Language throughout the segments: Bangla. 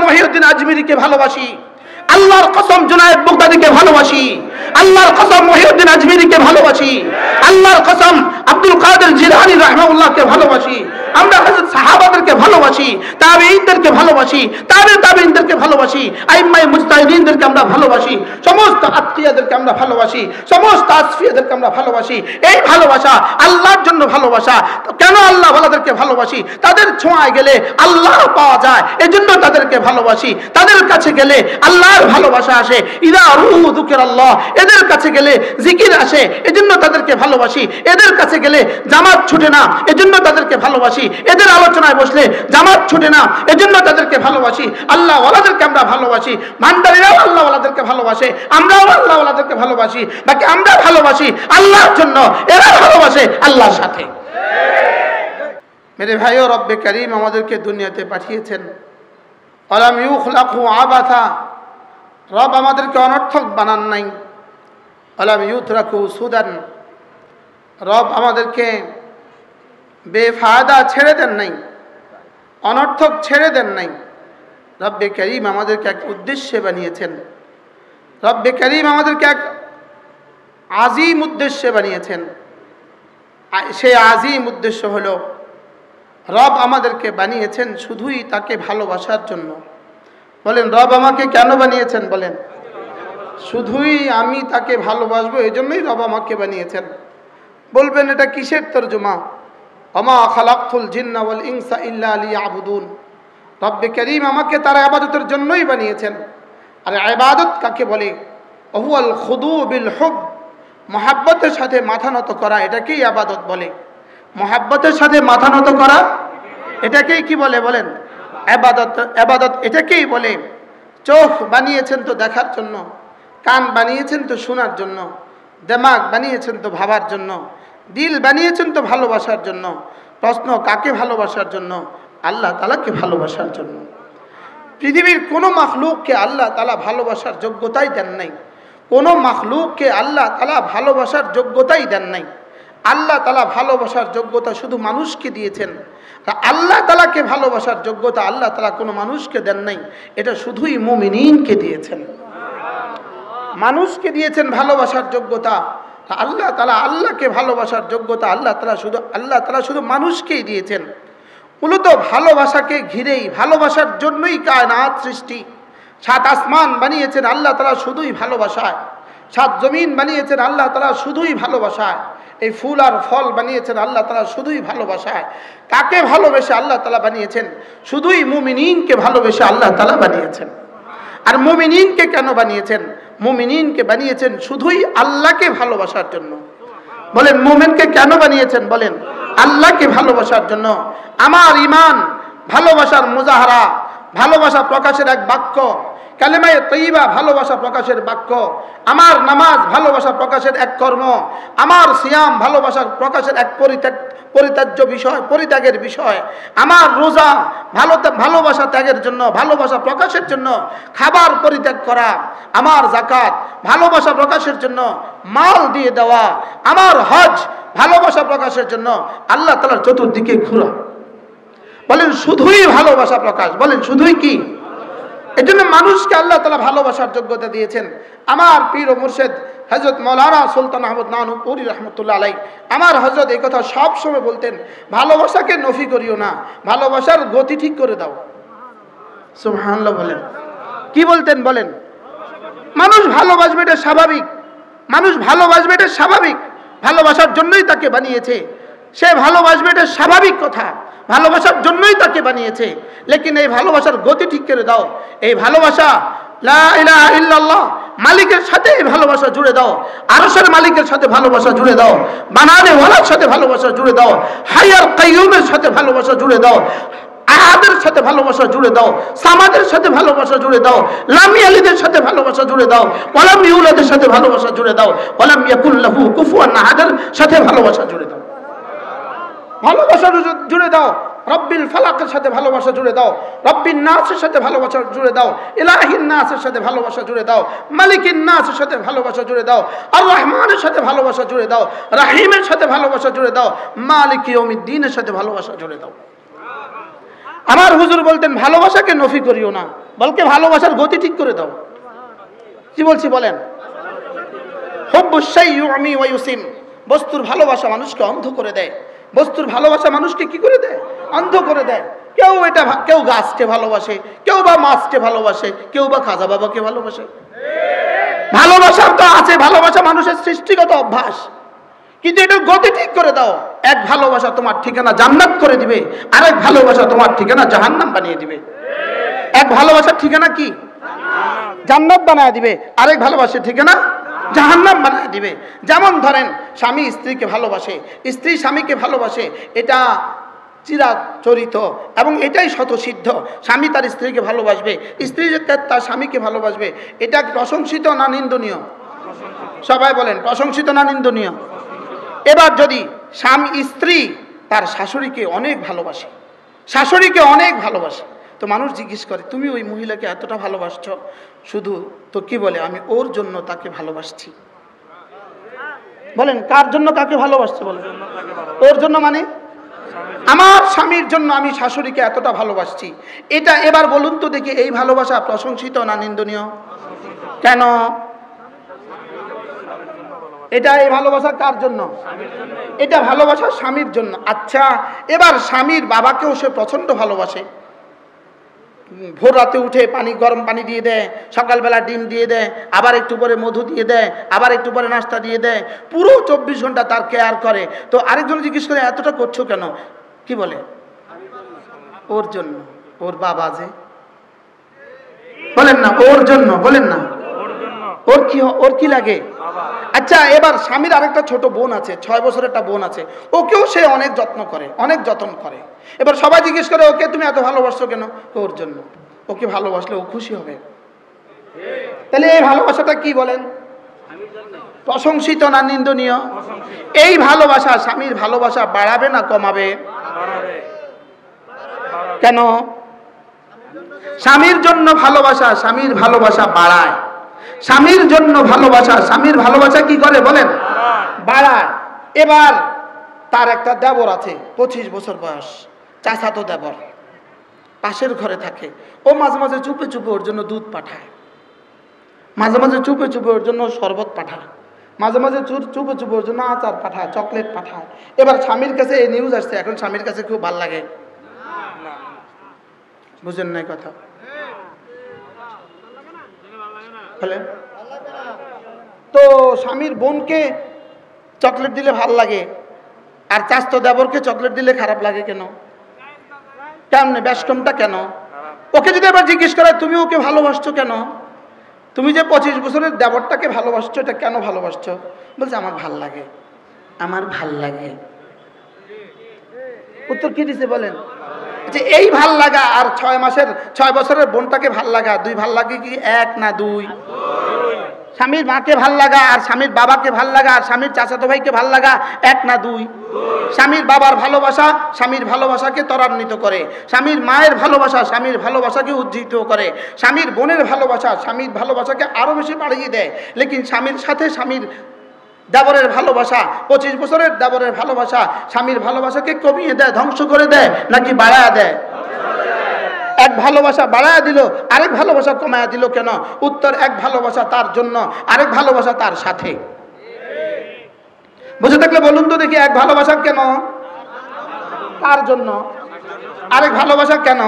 মহিউদ্দিন আজমিরিকে ভালোবাসি, আল্লাহর কসম জুনায়েদ বাগদাদীকে ভালোবাসি, আল্লাহর কসম মহিউদ্দিন আজমিরিকে ভালোবাসি, আল্লাহর কসম আব্দুল কাদের জিলানী রাহিমাহুল্লাহকে ভালোবাসি, আমরা হযরত সাহাবাদেরকে ভালোবাসি, তাবেঈনদেরকে ভালোবাসি, তাবেঈনদেরকে ভালোবাসি, আইম্মায়ে মুজতাহিদিনদেরকে আমরা ভালোবাসি, সমস্ত আত্মীয়দেরকে আমরা ভালোবাসি, সমস্ত আসফিয়াদেরকে আমরা ভালোবাসি। এই ভালোবাসা আল্লাহর জন্য ভালোবাসা। কেন আল্লাহ ওয়ালাদেরকে ভালোবাসি? তাদের ছোঁয়ায় গেলে আল্লাহ পাওয়া যায়, এজন্য তাদেরকে ভালোবাসি। তাদের কাছে গেলে আল্লাহর ভালোবাসা আসে। ইদা রুহু যুকিরাল্লাহ, এদের কাছে গেলে জিকির আসে, এজন্য তাদেরকে ভালোবাসি। এদের কাছে গেলে জামাত ছুটে না, এজন্য তাদেরকে ভালোবাসি। এদের আলোচনায় বসলে জামাত ছুটে না, এজন্য তাদেরকে ভালোবাসি। আল্লাহ ওয়ালাদেরকে আমরা ভালোবাসি। ভান্ডারীরাও আল্লাহ ওয়ালাদেরকে ভালোবাসে, আমরাও আল্লাহ ওয়ালাদেরকে ভালোবাসি। বাকি আমরা ভালোবাসি আল্লাহর জন্য, এরা ভালোবাসে আল্লাহর সাথে। মেরে ভাইও, রব্বে করিম আমাদেরকে দুনিয়াতে পাঠিয়েছেন। আলাম ইউখলাকু আবাথা, রব আমাদেরকে অনর্থক বানান নাই। আলাম ইউতরাকু সুদান, রব আমাদেরকে বেফায়দা ছেড়ে দেন নাই, অনর্থক ছেড়ে দেন নাই। রব্বে করিম আমাদেরকে এক উদ্দেশ্যে বানিয়েছেন। রব্বে করিম আমাদেরকে এক আজিম উদ্দেশ্যে বানিয়েছেন। সেই আজিম উদ্দেশ্য হলো, রব আমাদেরকে বানিয়েছেন শুধুই তাকে ভালোবাসার জন্য। বলেন, রব আমাকে কেন বানিয়েছেন? বলেন, শুধুই আমি তাকে ভালোবাসবো, এই জন্যই রব আমাকে বানিয়েছেন। বলবেন, এটা কিসের তরজমা? ওমা খালাকতুল জিন্না ওয়াল ইনসা ইল্লা লিয়াবুদুন। রব্বে করিম আমাকে তার ইবাদতের জন্যই বানিয়েছেন। আর ইবাদত কাকে বলে? ওহুয়াল খুদু বিল হুব, মহাব্বতের সাথে মাথা নত করা, এটাকেই ইবাদত বলে। মহাব্বতের সাথে মাথা নত করা, এটাকেই কি বলে? বলেন, ইবাদত। ইবাদত এটাকেই বলে। চোখ বানিয়েছেন তো দেখার জন্য, কান বানিয়েছেন তো শোনার জন্য, দিমাগ বানিয়েছেন তো ভাবার জন্য, দিল বানিয়েছেন তো ভালোবাসার জন্য। প্রশ্ন, কাকে ভালোবাসার জন্য? আল্লাহ তাআলাকে ভালোবাসার জন্য। পৃথিবীর কোনো মাখলুককে আল্লাহ তাআলা ভালোবাসার যোগ্যতাই দেন নাই। কোনো মাখলুককে আল্লাহ তাআলা ভালোবাসার যোগ্যতাই দেন নাই। আল্লাহ তাআলা ভালোবাসার যোগ্যতা শুধু মানুষকে দিয়েছেন। আল্লাহ তাআলাকে ভালোবাসার যোগ্যতা আল্লাহ তাআলা কোনো মানুষকে দেন নাই, এটা শুধুই মুমিনিনকে দিয়েছেন। মানুষকে দিয়েছেন ভালোবাসার যোগ্যতা। আল্লাহ তাআলা আল্লাহকে ভালোবাসার যোগ্যতা আল্লাহ তাআলা শুধু মানুষকেই দিয়েছেন। মূলত ভালোবাসাকে ঘিরেই, ভালোবাসার জন্যই কায়নাত সৃষ্টি। 7 আসমান বানিয়েছেন আল্লাহ তাআলা শুধুই ভালোবাসায়, 7 জমিন বানিয়েছেন আল্লাহ তাআলা শুধুই ভালোবাসায়, এই ফুল আর ফল বানিয়েছেন আল্লাহ তাআলা শুধুই ভালোবাসায়। কাকে ভালোবেসে আল্লাহ তাআলা বানিয়েছেন? শুধুই মুমিনিনকে ভালোবেসে আল্লাহ তাআলা বানিয়েছেন। আর মুমিনিনকে কেন বানিয়েছেন? মুমিনিনকে বানিয়েছেন শুধুই আল্লাহকে ভালোবাসার জন্য। বলেন, মুমিনকে কেন বানিয়েছেন? বলেন, আল্লাহকে ভালোবাসার জন্য। আমার ঈমান ভালোবাসার মুজাহারা, ভালোবাসা প্রকাশের এক বাক্য। কালেমায়ে তয়্যিবা ভালোবাসা প্রকাশের বাক্য। আমার নামাজ ভালোবাসা প্রকাশের এক কর্ম। আমার সিয়াম ভালোবাসা প্রকাশের এক পরিত্যাজ্য বিষয়, পরিত্যাগের বিষয়। আমার রোজা ভালোবাসা ত্যাগের জন্য, ভালোবাসা প্রকাশের জন্য খাবার পরিত্যাগ করা। আমার যাকাত ভালোবাসা প্রকাশের জন্য মাল দিয়ে দেওয়া। আমার হজ ভালোবাসা প্রকাশের জন্য আল্লাহ তাআলার চতুর্দিকে ঘোরা। বলেন, শুধুই ভালোবাসা প্রকাশ। বলেন, শুধুই কি? এজন্য মানুষকে আল্লাহ তাআলা ভালোবাসার যোগ্যতা দিয়েছেন। আমার পীর ও মুর্শিদ হযরত মাওলানা সুলতান আহমদ নানুপুরি রাহমাতুল্লাহ আলাইহি, আমার হযরত এই কথা সব সময় বলতেন, ভালোবাসাকে নফি করিও না, ভালোবাসার গতি ঠিক করে দাও। সুবহানাল্লাহ। বলেন, কি বলতেন? বলেন, মানুষ ভালোবাসবে, এটা স্বাভাবিক। মানুষ ভালোবাসবে, এটা স্বাভাবিক। ভালোবাসার জন্যই তাকে বানিয়েছে। সে ভালোবাসবে, এটা স্বাভাবিক কথা। ভালোবাসার জন্যই তাকে বানিয়েছে। লেকিন এই ভালোবাসার গতি ঠিক করে দাও। এই ভালোবাসা লা ইলাহা ইল্লাল্লাহ মালিকের সাথে এই ভালোবাসা জুড়ে দাও। আরশের মালিকের সাথে ভালোবাসা জুড়ে দাও। বানানে ওয়ালার সাথে ভালোবাসা জুড়ে দাও। হাইয়াল কাইয়ুমের সাথে ভালোবাসা জুড়ে দাও। আহাদের সাথে ভালোবাসা জুড়ে দাও। সামাদের সাথে ভালোবাসা জুড়ে দাও। লাম ইয়ালিদের সাথে ভালোবাসা জুড়ে দাও। ওয়ালাম ইউলাদের সাথে ভালোবাসা জুড়ে দাও। ওয়ালাম ইয়াকুল লাহু কুফুয়ান আহাদের সাথে ভালোবাসা জুড়ে দাও। ভালোবাসা জুড়ে দাও। রব্বিল ফালাকের সাথে ভালোবাসা জুড়ে দাও। রব্বিন নাসের সাথে ভালোবাসা জুড়ে দাও। ইলাহিন নাসের সাথে ভালোবাসা জুড়ে দাও। মালিকিন নাসের সাথে ভালোবাসা জুড়ে দাও। আর রহমানের সাথে ভালোবাসা জুড়ে দাও। রাহিমের সাথে ভালোবাসা জুড়ে দাও। মালিক ইয়াউমিদ্দিনের সাথে ভালোবাসা জুড়ে দাও। আমার হুজুর বলতেন ভালোবাসাকে নফি করিও না, বলকে ভালোবাসার গতি ঠিক করে দাও। কি বলছি বলেন? হুব্বুশ শাইই ইউমি ওয়া ইউসিম, বস্তুর ভালোবাসা মানুষকে অন্ধ করে দেয়। বস্তুর ভালোবাসা মানুষকে কি করে দেয়? অন্ধ করে দেয়। কেউ গাছকে ভালোবাসে, কেউ বা মাছকে ভালোবাসে, কেউ বা খাজা বাবাকে ভালোবাসে। ভালোবাসা তো আছে, ভালোবাসা মানুষের সৃষ্টিগত অভ্যাস, কিন্তু এটার গতি ঠিক করে দাও। এক ভালোবাসা তোমার ঠিকানা জান্নাত করে দিবে, আরেক ভালোবাসা তোমার ঠিকানা জাহান্নাম বানিয়ে দিবে। এক ভালোবাসার ঠিকানা কি? জান্নাত বানিয়ে দিবে, আরেক ভালোবাসার ঠিকানা জাহান্নাম বানিয়ে দিবে। যেমন ধরেন স্বামী স্ত্রীকে ভালোবাসে, স্ত্রী স্বামীকে ভালোবাসে, এটা চিরাচরিত এবং এটাই স্বতঃসিদ্ধ। স্বামী তার স্ত্রীকে ভালোবাসবে, স্ত্রী তার স্বামীকে ভালোবাসবে। এটা প্রশংসিত না নিন্দনীয়? সবাই বলেন, প্রশংসিত না নিন্দনীয়? এবার যদি স্ত্রী তার শাশুড়িকে অনেক ভালোবাসে, শাশুড়িকে অনেক ভালোবাসে, তো মানুষ জিজ্ঞেস করে তুমি ওই মহিলাকে এতটা ভালোবাসছো, শুধু তো কি বলে আমি ওর জন্য তাকে ভালোবাসছি। বলেন কার জন্য কাকে ভালোবাসছে? বলেন ওর জন্য, মানে আমার স্বামীর জন্য আমি শাশুড়িকে এতটা ভালোবাসছি। এটা এবার বলুন তো দেখি, এই ভালোবাসা প্রশংসিত না নিন্দনীয়? কেন? এটা এই ভালোবাসা কার জন্য? এটা ভালোবাসা স্বামীর জন্য। আচ্ছা, এবার স্বামীর বাবাকেও সে প্রচন্ড ভালোবাসে। ভোর রাতে উঠে গরম পানি দিয়ে দেয়, সকালবেলা ডিম দিয়ে দেয়, আবার একটু পরে মধু দিয়ে দেয়, আবার একটু পরে নাস্তা দিয়ে দেয়, পুরো 24 ঘন্টা তার কেয়ার করে। তো আরেকজন জিজ্ঞেস করে এতটা করছো কেন? কি বলে? ওর জন্য। ওর বাবা যে, বলেন না ওর জন্য, বলেন না ওর কি লাগে? আচ্ছা, এবার স্বামীর আরেকটা ছোট বোন আছে, 6 বছরের একটা বোন আছে, ওকেও সে অনেক যত্ন করে, অনেক যত্ন করে। এবার সবাই জিজ্ঞেস করে ওকে তুমি এত ভালোবাসছো কেন? ওর জন্য। ওকে ভালোবাসলে ও খুশি হবে। তাহলে এই ভালোবাসাটা কি বলেন? প্রশংসিত না নিন্দনীয়? এই ভালোবাসা স্বামীর ভালোবাসা বাড়াবে না কমাবে? কেন? স্বামীর জন্য ভালোবাসা স্বামীর ভালোবাসা বাড়ায়। স্বামীর জন্য ভালোবাসা স্বামীর ভালোবাসা কি করে বলেন? বাড়ায়। এবার তার একটা দেবর আছে, 25 বছর বয়স, চাচাতো দেবর, পাশের ঘরে থাকে। ও মাঝে মাঝে চুপে চুপে ওর জন্য দুধ পাঠায়, মাঝে মাঝে চুপে চুপে ওর জন্য শরবত পাঠায়, মাঝে মাঝে চুপে চুপে ওর জন্য আচার পাঠায়, চকলেট পাঠায়। এবার স্বামীর কাছে এই নিউজ আসছে, এখন স্বামীর কাছে খুব ভালো লাগে। বুঝেন নাই কথা? তো স্বামীর বোনকে চকলেট দিলে ভাল লাগে, আর চাস্তো দেবরকে চকলেট দিলে খারাপ লাগে কেন? কেমনে ব্যস্তমটা কেন? ওকে যদি আবার জিজ্ঞেস করে তুমি ওকে ভালোবাসছো কেন, তুমি যে 25 বছরের দেবরটাকে ভালোবাসছো, এটা কেন ভালোবাসছো? বলছে আমার ভাল লাগে, আমার ভাল লাগে। উত্তর কি দিছে বলেন? যে এই ভাল লাগা আর 6 বছরের বোনটাকে ভাল লাগা, দুই ভাল লাগে কি এক না দুই? স্বামীর মাকে ভাল লাগা আর স্বামীর বাবাকে ভাল লাগা আর স্বামীর চাচাতো ভাইকে ভাল লাগা এক না দুই? স্বামীর বাবার ভালোবাসা স্বামীর ভালোবাসাকে ত্বরান্বিত করে, স্বামীর মায়ের ভালোবাসা স্বামীর ভালোবাসাকে উজ্জীবিত করে, স্বামীর বোনের ভালোবাসা স্বামীর ভালোবাসাকে আরো বেশি বাড়িয়ে দেয়। লেকিন স্বামীর সাথে স্বামীর দেবরের ভালোবাসা, 25 বছরের দেবরের ভালোবাসা স্বামীর ভালোবাসাকে কমিয়ে দেয়, ধ্বংস করে দেয়, নাকি বাড়ায় দেয়? এক ভালোবাসা বাড়ায় দিল, আরেক ভালোবাসা কমায় দিল কেন? উত্তর, এক ভালোবাসা তার জন্য, আরেক ভালোবাসা তার সাথে। বুঝে থাকলে বলুন তো দেখি, এক ভালোবাসা কেন তার জন্য, আরেক ভালোবাসা কেন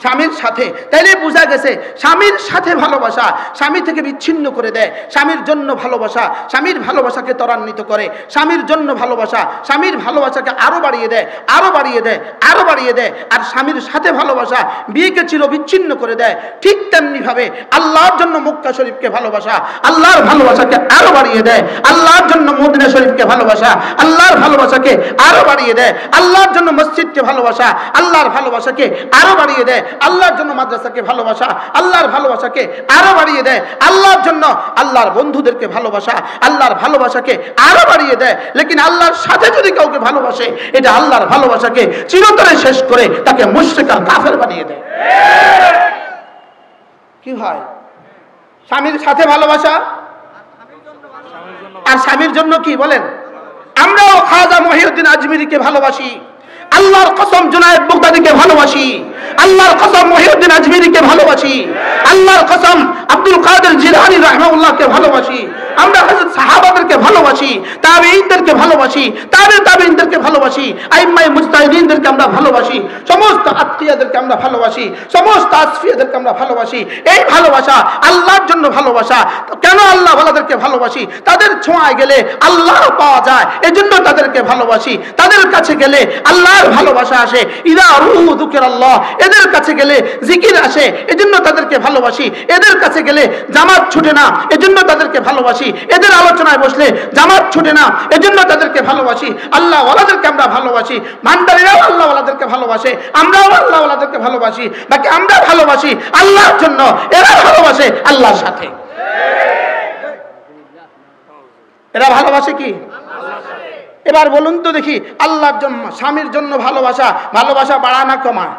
স্বামীর সাথে? তাইলে বোঝা গেছে স্বামীর সাথে ভালোবাসা স্বামী থেকে বিচ্ছিন্ন করে দেয়, স্বামীর জন্য ভালোবাসা স্বামীর ভালোবাসাকে ত্বরান্বিত করে, স্বামীর জন্য ভালোবাসা স্বামীর ভালোবাসাকে আরো বাড়িয়ে দেয়, আরো বাড়িয়ে দেয়, আরো বাড়িয়ে দেয়। আর স্বামীর সাথে ভালোবাসা বিয়েকে চির বিচ্ছিন্ন করে দেয়। ঠিক তেমনি ভাবে আল্লাহর জন্য মক্কা শরীফকে ভালোবাসা আল্লাহর ভালোবাসাকে আরো বাড়িয়ে দেয়, আল্লাহর জন্য মদিনা শরীফকে ভালোবাসা আল্লাহর ভালোবাসাকে আরো বাড়িয়ে দেয়, আল্লাহর জন্য মসজিদকে ভালোবাসা আল্লাহর ভালোবাসাকে আরো বাড়িয়ে দেয়, আল্লাহর জন্য মাদ্রাসাকে ভালোবাসা আল্লাহর ভালোবাসাকে আরো বাড়িয়ে দেয়, আল্লাহর জন্য আল্লাহর বন্ধুদেরকে ভালোবাসা আল্লাহর ভালোবাসাকে আরো বাড়িয়ে দেয়। লেকিন আল্লাহর সাথে যদি কাউকে ভালোবাসে, এটা আল্লাহর ভালোবাসাকে চিরতরে শেষ করে তাকে মুশরিক আর কাফের বানিয়ে দেয়। কি হয়? স্বামীর সাথে ভালোবাসা আর স্বামীর জন্য কি বলেন? আমরাও খাজা মহিউদ্দিন আজমিরিকে ভালোবাসি, আল্লাহর কসম জুনায়েদ বাগদাদীকে ভালোবাসি, আল্লাহর কসম মহিউদ্দিন আজমিরিকে ভালোবাসি, আল্লাহর কসম আব্দুল কাদের জিলানী রাহিমাহুল্লাহকে ভালোবাসি, আমরা হযরত সাহাবাদেরকে ভালোবাসি, তাবেঈনদেরকে ভালোবাসি, তাবেঈনদেরকে ভালোবাসি, আইম্মায়ে মুজতাহিদিনদেরকে আমরা ভালোবাসি, সমস্ত আত্মীয়দেরকে আমরা ভালোবাসি, সমস্ত আসফিয়াদেরকে আমরা ভালোবাসি। এই ভালোবাসা আল্লাহর জন্য ভালোবাসা। কেন আল্লাহ ওয়ালাদেরকে ভালোবাসি? তাদের ছোঁয়ায় গেলে আল্লাহ পাওয়া যায়, এজন্য তাদেরকে ভালোবাসি। তাদের কাছে গেলে আল্লাহর ভালোবাসা আসে। ইদা রুহু যুকিরাল্লাহ, এদের কাছে গেলে জিকির আসে, এজন্য তাদেরকে ভালোবাসি। এদের কাছে গেলে জামাত ছুটে না, এজন্য তাদেরকে ভালোবাসি। এদের আলোচনায় বসলে জামাত ছুটে না, এজন্য তাদেরকে ভালোবাসি। আল্লাহ ওয়ালাদেরকে আমরা ভালোবাসি। ভান্ডারীরাও আল্লাহ ওয়ালাদেরকে ভালোবাসে, আমরাও আল্লাহ ওয়ালাদেরকে ভালোবাসি। বাকি আমরা ভালোবাসি আল্লাহর জন্য, এরা ভালোবাসে আল্লাহর সাথে। এরা ভালোবাসে কি? এবার বলুন তো দেখি, আল্লাহর জন্য স্বামীর জন্য ভালোবাসা, ভালোবাসা বাড়ায় না কমায়?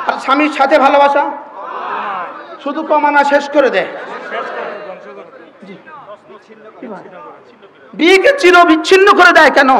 আর স্বামীর সাথে ভালোবাসা শুধু কমানা শেষ করে দেয়। বিয়েকে চির বিচ্ছিন্ন করে দেয় কেন?